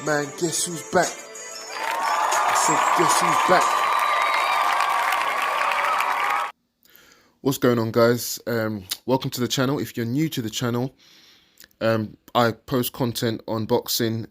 Man, guess who's back? I said, guess who's back? What's going on, guys? Welcome to the channel. If you're new to the channel, I post content on boxing,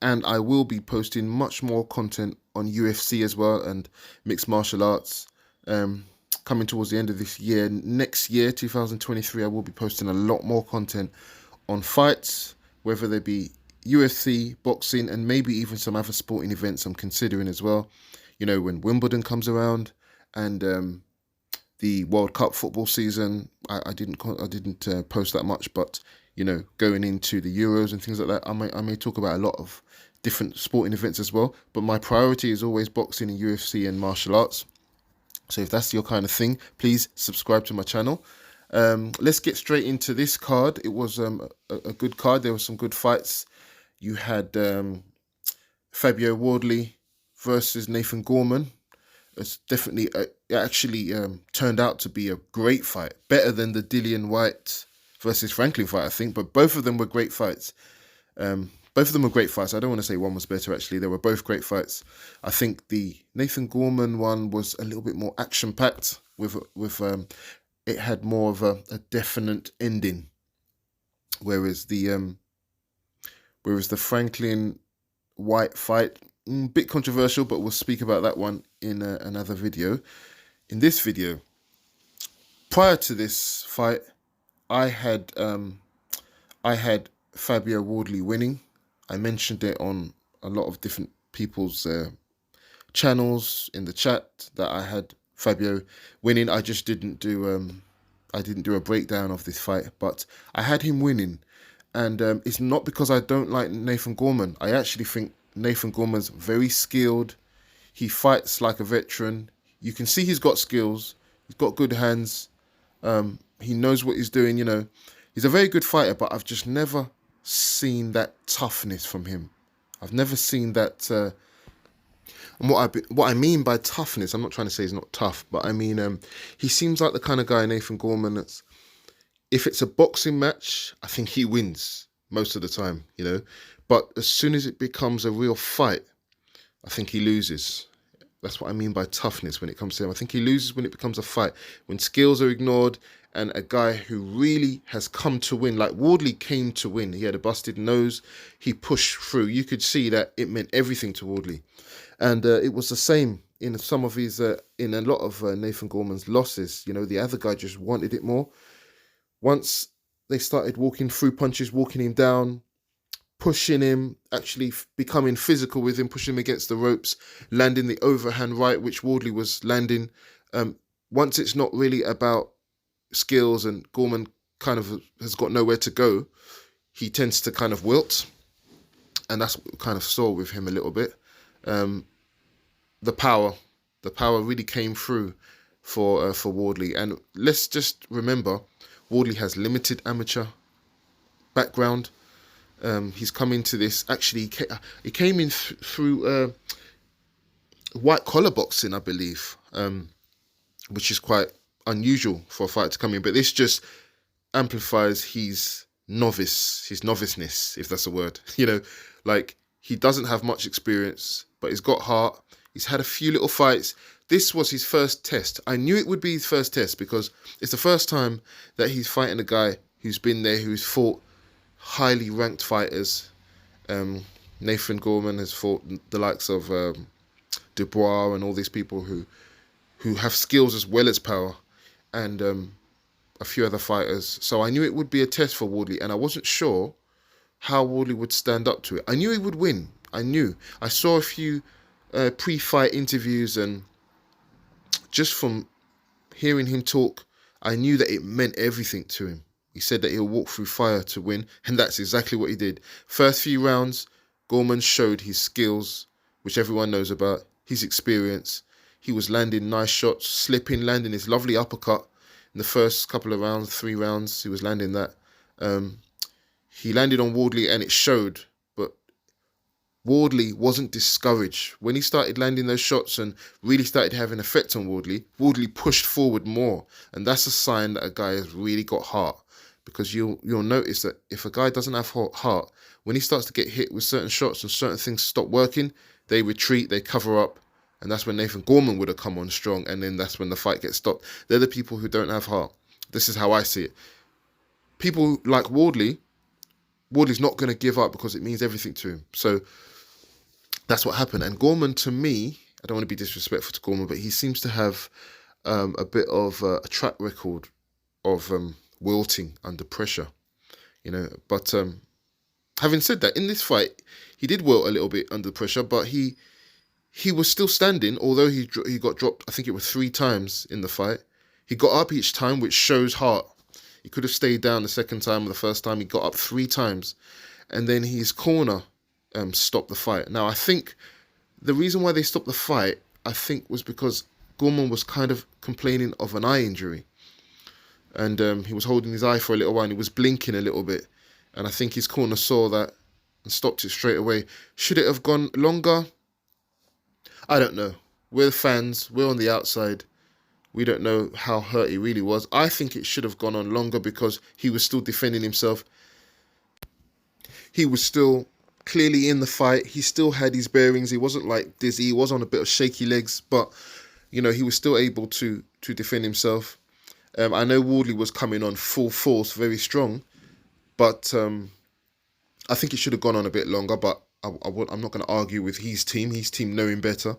and I will be posting much more content on UFC as well and mixed martial arts. Coming towards the end of this year, next year, 2023, I will be posting a lot more content on fights, whether they be UFC, boxing, and maybe even some other sporting events I'm considering as well. You know, when Wimbledon comes around and the World Cup football season, I didn't post that much, but you know, going into the Euros and things like that, I may talk about a lot of different sporting events as well. But my priority is always boxing and UFC and martial arts. So if that's your kind of thing, please subscribe to my channel. Let's get straight into this card. It was a good card. There were some good fights. You had Fabio Wardley versus Nathan Gorman. It's definitely, it actually turned out to be a great fight. Better than the Dillian Whyte versus Franklin fight, I think. But both of them were great fights. Both of them were great fights. I don't want to say one was better, actually. They were both great fights. I think the Nathan Gorman one was a little bit more action-packed. It had more of a definite ending. Whereas the Franklin Whyte fight, bit controversial, but we'll speak about that one in another video. In this video, prior to this fight, I had Fabio Wardley winning. I mentioned it on a lot of different people's channels in the chat that I had Fabio winning. I just didn't do a breakdown of this fight, but I had him winning, and it's not because I don't like Nathan Gorman. I actually think Nathan Gorman's very skilled. He fights like a veteran. You can see he's got skills. He's got good hands. He knows what he's doing. You know, he's a very good fighter, but I've just never seen that toughness from him. I've never seen that. And what I mean by toughness, I'm not trying to say he's not tough, but I mean he seems like the kind of guy, Nathan Gorman, that's, if it's a boxing match, I think he wins most of the time, you know. But as soon as it becomes a real fight, I think he loses. That's what I mean by toughness when it comes to him. I think he loses when it becomes a fight, when skills are ignored, and a guy who really has come to win, like Wardley came to win. He had a busted nose. He pushed through. You could see that it meant everything to Wardley. And it was the same in some of his, in a lot of Nathan Gorman's losses. You know, the other guy just wanted it more. Once they started walking through punches, walking him down, pushing him, actually becoming physical with him, pushing him against the ropes, landing the overhand right, which Wardley was landing. Once it's not really about skills and Gorman kind of has got nowhere to go, he tends to kind of wilt. And that's what we kind of saw with him a little bit. The power really came through for Wardley. And let's just remember, Wardley has limited amateur background. He's come into this, actually, he came in through white collar boxing, I believe, which is quite unusual for a fighter to come in. But this just amplifies his noviceness, if that's a word. You know, like, he doesn't have much experience, but he's got heart. He's had a few little fights. This was his first test. I knew it would be his first test because it's the first time that he's fighting a guy who's been there, who's fought highly ranked fighters. Nathan Gorman has fought the likes of Dubois and all these people who have skills as well as power, and a few other fighters. So I knew it would be a test for Wardley, and I wasn't sure how Wardley would stand up to it. I knew he would win. I knew. I saw a few pre-fight interviews, and just from hearing him talk, I knew that it meant everything to him. He said that he'll walk through fire to win, and that's exactly what he did. First few rounds, Gorman showed his skills, which everyone knows about, his experience. He was landing nice shots, slipping, landing his lovely uppercut in the first couple of rounds, 3 rounds. He was landing that. He landed on Wardley, and it showed, but Wardley wasn't discouraged. When he started landing those shots and really started having effect on Wardley, Wardley pushed forward more, and that's a sign that a guy has really got heart. because you'll notice that if a guy doesn't have heart, when he starts to get hit with certain shots and certain things stop working, they retreat, they cover up, and that's when Nathan Gorman would have come on strong, and then that's when the fight gets stopped. They're the people who don't have heart. This is how I see it. People like Wardley's not going to give up because it means everything to him. So that's what happened. And Gorman, to me, I don't want to be disrespectful to Gorman, but he seems to have a bit of a track record of wilting under pressure, But having said that, in this fight, he did wilt a little bit under pressure, but he was still standing, although he got dropped, I think it was 3 times in the fight. He got up each time, which shows heart. He could have stayed down the second time or the first time. He got up 3 times. And then his corner stopped the fight. Now, I think the reason why they stopped the fight, I think, was because Gorman was kind of complaining of an eye injury. And he was holding his eye for a little while and he was blinking a little bit. And I think his corner saw that and stopped it straight away. Should it have gone longer? I don't know. We're the fans. We're on the outside. We don't know how hurt he really was. I think it should have gone on longer because he was still defending himself. He was still clearly in the fight. He still had his bearings. He wasn't like dizzy. He was on a bit of shaky legs, but he was still able to defend himself. I know Wardley was coming on full force, very strong, but I think it should have gone on a bit longer. But I'm not going to argue with his team. His team know him better.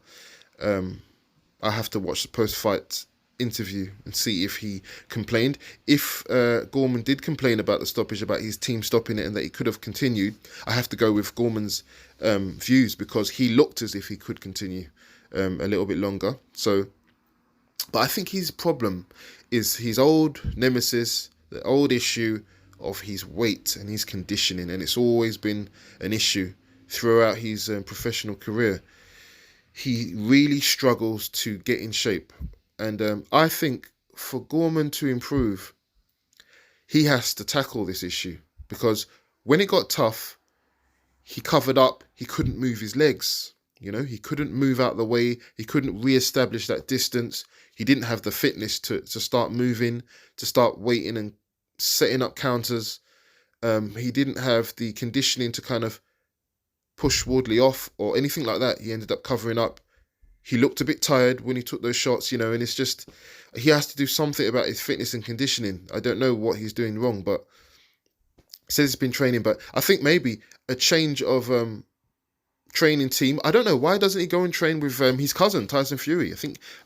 I have to watch the post-fight interview and see if he complained. If Gorman did complain about the stoppage, about his team stopping it and that he could have continued, I have to go with Gorman's views because he looked as if he could continue a little bit longer. But I think his problem is his old nemesis, the old issue of his weight and his conditioning, and it's always been an issue throughout his professional career. He really struggles to get in shape. And I think for Gorman to improve, he has to tackle this issue because when it got tough, he covered up. He couldn't move his legs. He couldn't move out the way. He couldn't re-establish that distance. He didn't have the fitness to start moving, to start waiting and setting up counters. He didn't have the conditioning to kind of push Wardley off or anything like that. He ended up covering up. He looked a bit tired when he took those shots, and it's just, he has to do something about his fitness and conditioning. I don't know what he's doing wrong, but he says he's been training, but I think maybe a change of training team. I don't know, why doesn't he go and train with his cousin, Tyson Fury? I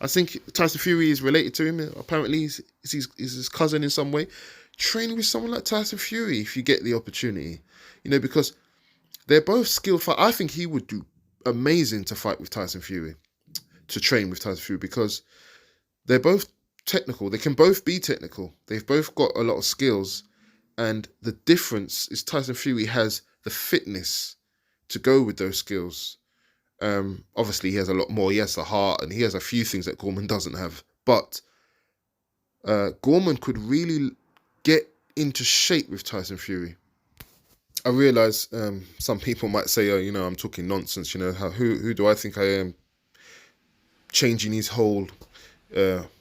think Tyson Fury is related to him. Apparently he's his cousin in some way. Train with someone like Tyson Fury if you get the opportunity, because they're both skilled. I think he would do amazing to fight with Tyson Fury, to train with Tyson Fury, because they're both technical. They can both be technical. They've both got a lot of skills. And the difference is Tyson Fury has the fitness to go with those skills. Obviously, he has a lot more. He has the heart and he has a few things that Gorman doesn't have. But Gorman could really get into shape with Tyson Fury. I realise some people might say, I'm talking nonsense. Who do I think I am? Changing his whole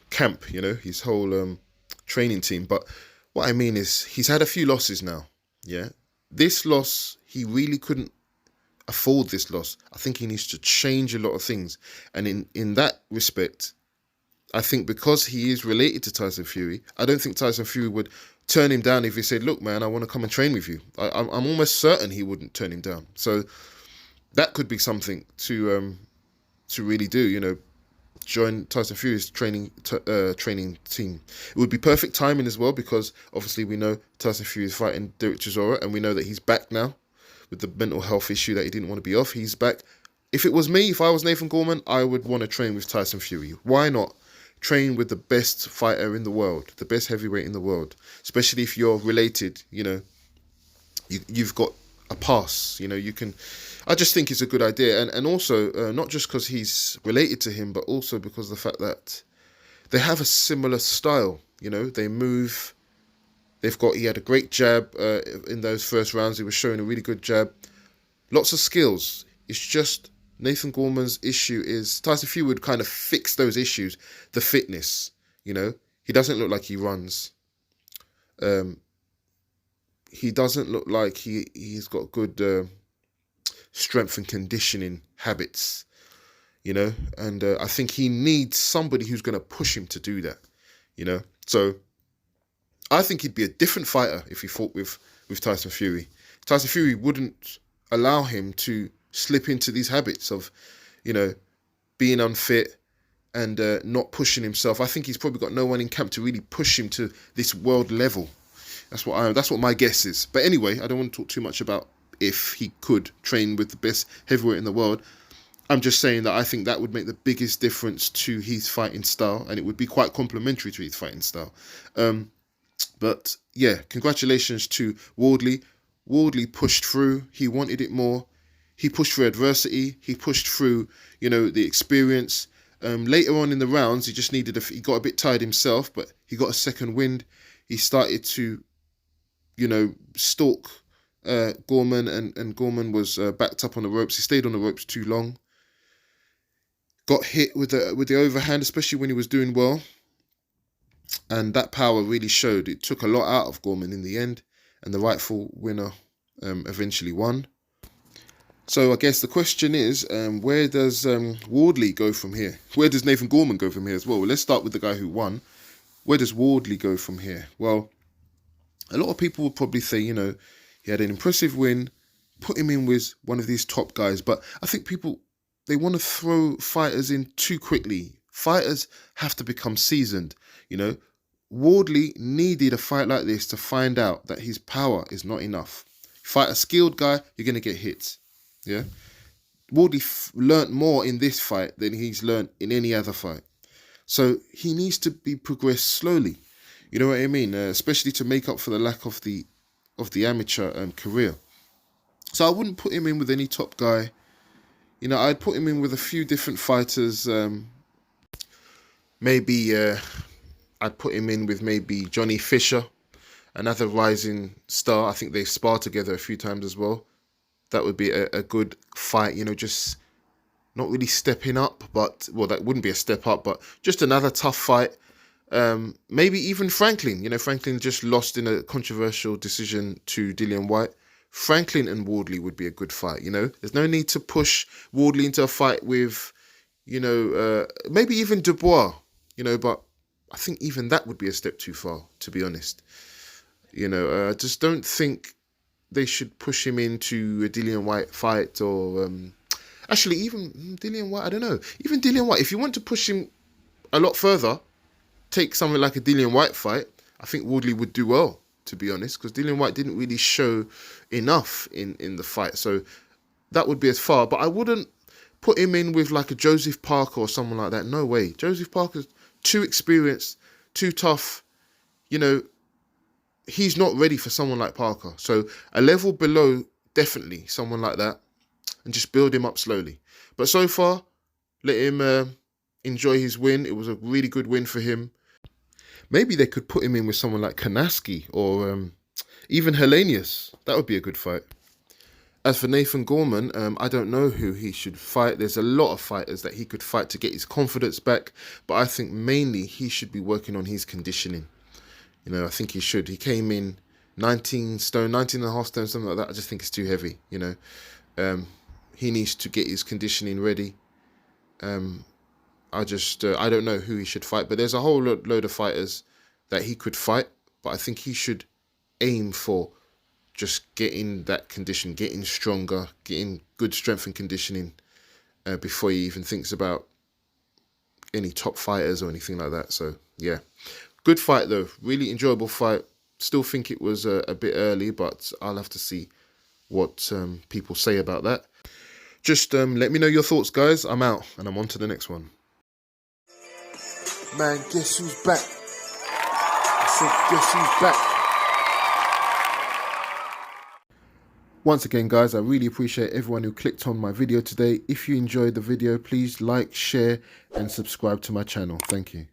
camp, his whole training team. But what I mean is he's had a few losses now. Yeah, this loss, he really couldn't afford this loss. I think he needs to change a lot of things. And in that respect, I think because he is related to Tyson Fury, I don't think Tyson Fury would turn him down if he said, look, man, I want to come and train with you. I'm almost certain he wouldn't turn him down. So that could be something to really do, join Tyson Fury's training team. It would be perfect timing as well because obviously we know Tyson Fury is fighting Derek Chisora and we know that he's back now with the mental health issue that he didn't want to be off. He's back. If it was me, if I was Nathan Gorman, I would want to train with Tyson Fury. Why not train with the best fighter in the world, the best heavyweight in the world, especially if you're related, you've got a pass, you can. I just think it's a good idea. And also, not just because he's related to him, but also because of the fact that they have a similar style. They move. He had a great jab in those first rounds. He was showing a really good jab. Lots of skills. It's just Nathan Gorman's issue is Tyson Fury would kind of fix those issues. The fitness, he doesn't look like he runs. he doesn't look like he's got good strength and conditioning habits, you know, and I think he needs somebody who's going to push him to do that, you know. So I think he'd be a different fighter if he fought with Tyson Fury. Tyson Fury wouldn't allow him to slip into these habits of, you know, being unfit and not pushing himself. I think he's probably got no one in camp to really push him to this world level. That's what my guess is. But anyway, I don't want to talk too much about if he could train with the best heavyweight in the world. I'm just saying that I think that would make the biggest difference to his fighting style, and it would be quite complementary to his fighting style. But yeah, congratulations to Wardley. Wardley pushed through. He wanted it more. He pushed through adversity. He pushed through, you know, the experience. Later on in the rounds, he just needed he got a bit tired himself, but he got a second wind. He started to, you know, stalk Gorman, and Gorman was backed up on the ropes. He stayed on the ropes too long. Got hit with the overhand, especially when he was doing well. And that power really showed. It took a lot out of Gorman in the end, and the rightful winner eventually won. So I guess the question is, where does Wardley go from here? Where does Nathan Gorman go from here as well? Well, let's start with the guy who won. Where does Wardley go from here? Well, a lot of people would probably say, you know, he had an impressive win, put him in with one of these top guys. But I think people, they want to throw fighters in too quickly. Fighters have to become seasoned, you know. Wardley needed a fight like this to find out that his power is not enough. Fight a skilled guy, you're going to get hits. Yeah, Wardley learnt more in this fight than he's learnt in any other fight. So he needs to be progressed slowly. You know what I mean? Especially to make up for the lack of the amateur career. So I wouldn't put him in with any top guy. You know, I'd put him in with a few different fighters. Maybe I'd put him in with maybe Johnny Fisher, another rising star. I think they've sparred together a few times as well. That would be a good fight, you know, just not really stepping up, but, well, that wouldn't be a step up, but just another tough fight. Maybe even Franklin. You know, Franklin just lost in a controversial decision to Dillian Whyte. Franklin and Wardley would be a good fight, you know. There's no need to push Wardley into a fight with, you know, maybe even Dubois, you know, but I think even that would be a step too far, to be honest. You know, I just don't think they should push him into a Dillian Whyte fight, or actually even Dillian Whyte, I don't know. Even Dillian Whyte, if you want to push him a lot further, take something like a Dillian Whyte fight. I think Wardley would do well, to be honest, because Dillian Whyte didn't really show enough in the fight. So that would be as far. But I wouldn't put him in with like a Joseph Parker or someone like that. No way. Joseph Parker's too experienced, too tough. You know, he's not ready for someone like Parker. So a level below, definitely someone like that, and just build him up slowly. But so far, let him enjoy his win. It was a really good win for him. Maybe they could put him in with someone like Kanaski or even Helenius. That would be a good fight. As for Nathan Gorman, I don't know who he should fight. There's a lot of fighters that he could fight to get his confidence back. But I think mainly he should be working on his conditioning. You know, I think he should. He came in 19 and a half stone, something like that. I just think it's too heavy, you know. He needs to get his conditioning ready. I don't know who he should fight, but there's a whole load of fighters that he could fight. But I think he should aim for just getting that condition, getting stronger, getting good strength and conditioning before he even thinks about any top fighters or anything like that. So, yeah. Good fight, though. Really enjoyable fight. Still think it was a bit early, but I'll have to see what people say about that. Just let me know your thoughts, guys. I'm out, and I'm on to the next one. Man, guess who's back? I said, guess who's back? Once again, guys, I really appreciate everyone who clicked on my video today. If you enjoyed the video, please like, share, and subscribe to my channel. Thank you.